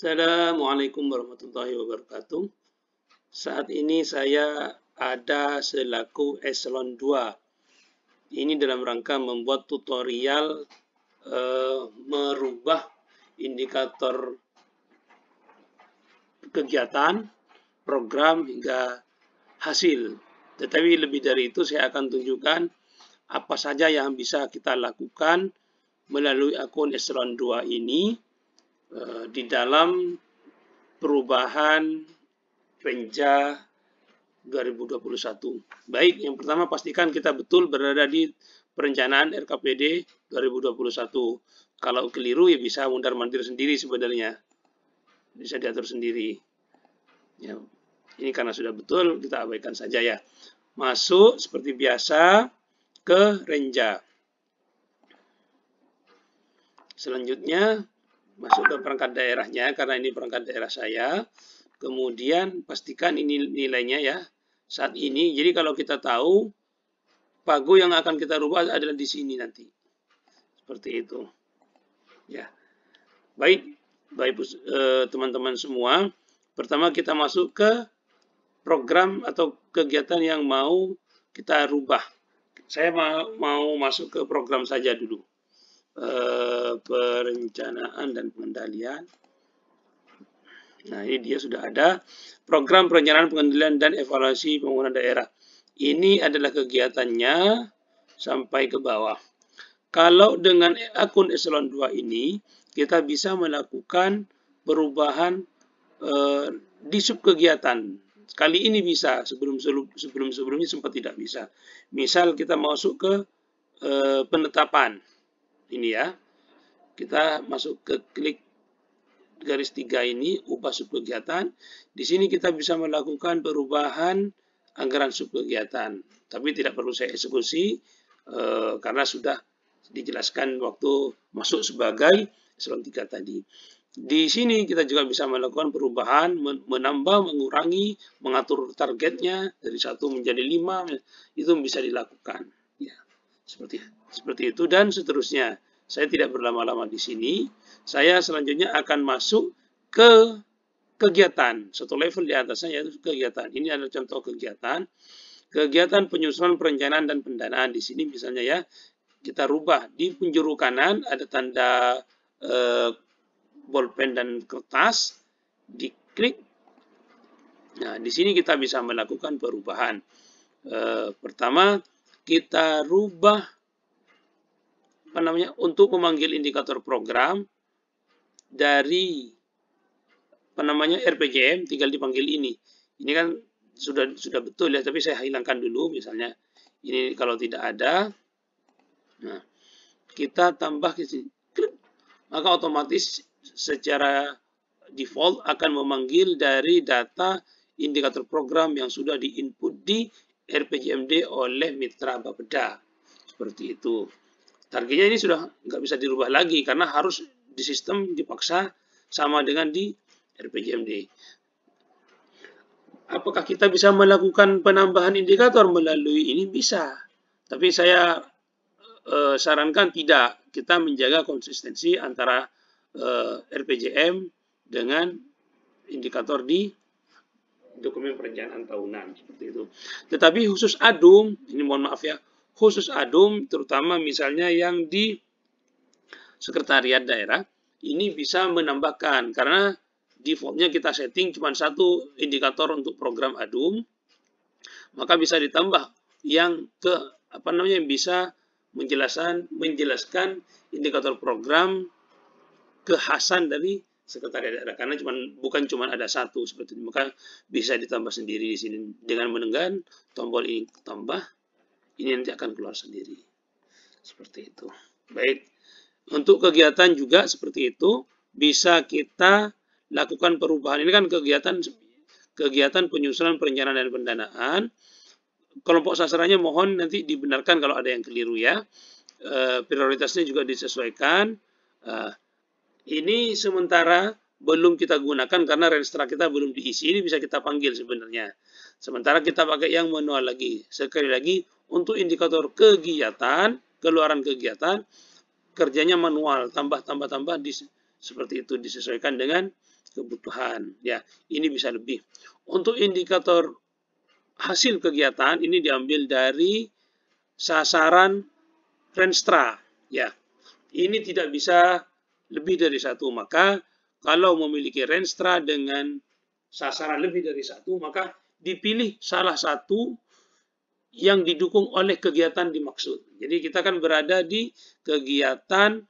Assalamualaikum warahmatullahi wabarakatuh. Saat ini saya ada selaku eselon 2. Ini dalam rangka membuat tutorial merubah indikator kegiatan, program hingga hasil. Tetapi lebih dari itu saya akan tunjukkan apa saja yang bisa kita lakukan melalui akun eselon 2 ini di dalam perubahan Renja 2021. Baik, yang pertama pastikan kita betul berada di perencanaan RKPD 2021. Kalau keliru ya bisa mundar-mandir sendiri sebenarnya. Bisa diatur sendiri. Ya, ini karena sudah betul kita abaikan saja ya. Masuk seperti biasa ke Renja. Selanjutnya masuk ke perangkat daerahnya karena ini perangkat daerah saya. Kemudian pastikan ini nilainya ya saat ini. Jadi kalau kita tahu pago yang akan kita rubah adalah di sini nanti. Seperti itu. Ya. Baik teman-teman semua. Pertama kita masuk ke program atau kegiatan yang mau kita rubah. Saya mau masuk ke program saja dulu. Perencanaan dan pengendalian. Nah, ini dia sudah ada program perencanaan, pengendalian, dan evaluasi pembangunan daerah. Ini adalah kegiatannya sampai ke bawah. Kalau dengan akun eselon 2 ini, kita bisa melakukan perubahan di subkegiatan. Kali ini bisa, sebelum-sebelumnya sempat tidak bisa. Misal kita masuk ke penetapan. Ini ya, kita masuk ke klik garis 3 ini, ubah subkegiatan. Di sini kita bisa melakukan perubahan anggaran subkegiatan. Tapi tidak perlu saya eksekusi karena sudah dijelaskan waktu masuk sebagai eselon 3 tadi. Di sini kita juga bisa melakukan perubahan, menambah, mengurangi, mengatur targetnya dari 1 menjadi 5, itu bisa dilakukan. Ya, seperti itu dan seterusnya. Saya tidak berlama-lama di sini. Saya selanjutnya akan masuk ke kegiatan. Satu level di atasnya yaitu kegiatan. Ini adalah contoh kegiatan. Kegiatan penyusunan perencanaan dan pendanaan. Di sini misalnya ya, kita rubah. Di penjuru kanan ada tanda bolpen dan kertas. Diklik. Nah, di sini kita bisa melakukan perubahan. Pertama, kita rubah untuk memanggil indikator program dari RPJM, tinggal dipanggil ini. Ini kan sudah betul ya, tapi saya hilangkan dulu misalnya. Ini kalau tidak ada, nah kita tambah ke sini, maka otomatis secara default akan memanggil dari data indikator program yang sudah diinput di RPJMD oleh mitra Bapeda. Seperti itu. Targetnya ini sudah nggak bisa dirubah lagi karena harus di sistem dipaksa sama dengan di RPJMD. Apakah kita bisa melakukan penambahan indikator melalui ini? Bisa. Tapi saya sarankan tidak. Kita menjaga konsistensi antara RPJM dengan indikator di dokumen perencanaan tahunan. Seperti itu. Tetapi khusus ADUM, ini mohon maaf ya, khusus ADUM, terutama misalnya yang di sekretariat daerah, ini bisa menambahkan karena defaultnya kita setting cuma satu indikator untuk program ADUM, maka bisa ditambah yang yang bisa menjelaskan indikator program kekhasan dari sekretariat daerah karena bukan cuma ada satu seperti itu, maka bisa ditambah sendiri di sini dengan menekan tombol ini tambah. Ini nanti akan keluar sendiri. Seperti itu. Baik. Untuk kegiatan juga seperti itu. Bisa kita lakukan perubahan. Ini kan kegiatan penyusunan perencanaan dan pendanaan. Kelompok sasarannya mohon nanti dibenarkan kalau ada yang keliru ya. Prioritasnya juga disesuaikan. Ini sementara belum kita gunakan karena renstra kita belum diisi. Ini bisa kita panggil sebenarnya. Sementara kita pakai yang manual lagi. Sekali lagi, untuk indikator kegiatan, keluaran kegiatan, kerjanya manual, tambah di Seperti itu, disesuaikan dengan kebutuhan. Ya, ini bisa lebih. Untuk indikator hasil kegiatan ini diambil dari sasaran Renstra. Ya, ini tidak bisa lebih dari satu. Maka kalau memiliki Renstra dengan sasaran lebih dari satu, maka dipilih salah satu yang didukung oleh kegiatan dimaksud. Jadi kita kan berada di kegiatan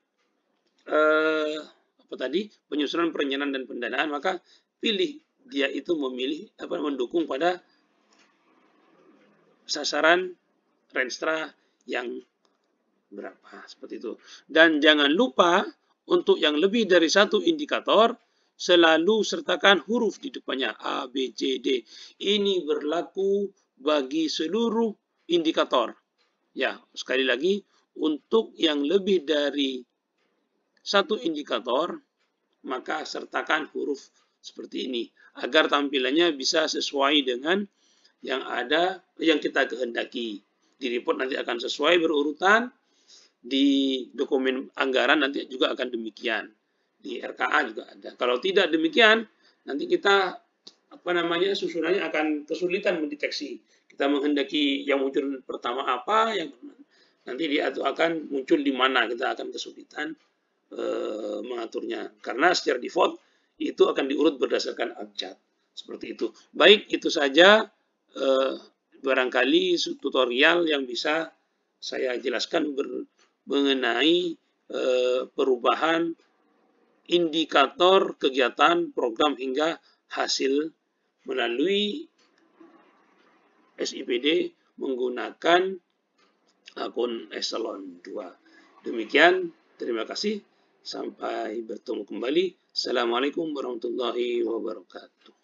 penyusunan, perencanaan, dan pendanaan, maka pilih dia itu memilih mendukung pada sasaran Renstra yang berapa, seperti itu. Dan jangan lupa untuk yang lebih dari satu indikator selalu sertakan huruf di depannya, A, B, C, D. Ini berlaku bagi seluruh indikator. Ya, sekali lagi, untuk yang lebih dari satu indikator, maka sertakan huruf seperti ini agar tampilannya bisa sesuai dengan yang ada, yang kita kehendaki. Di report nanti akan sesuai berurutan, di dokumen anggaran nanti juga akan demikian, di RKA juga ada. Kalau tidak demikian, nanti kita susunannya akan kesulitan mendeteksi. Kita menghendaki yang muncul pertama apa, yang nanti dia akan muncul di mana, kita akan kesulitan mengaturnya. Karena secara default itu akan diurut berdasarkan abjad. Seperti itu. Baik, itu saja barangkali tutorial yang bisa saya jelaskan mengenai perubahan indikator kegiatan program hingga hasil melalui SIPD menggunakan akun Eselon 2. Demikian, terima kasih. Sampai bertemu kembali. Assalamualaikum warahmatullahi wabarakatuh.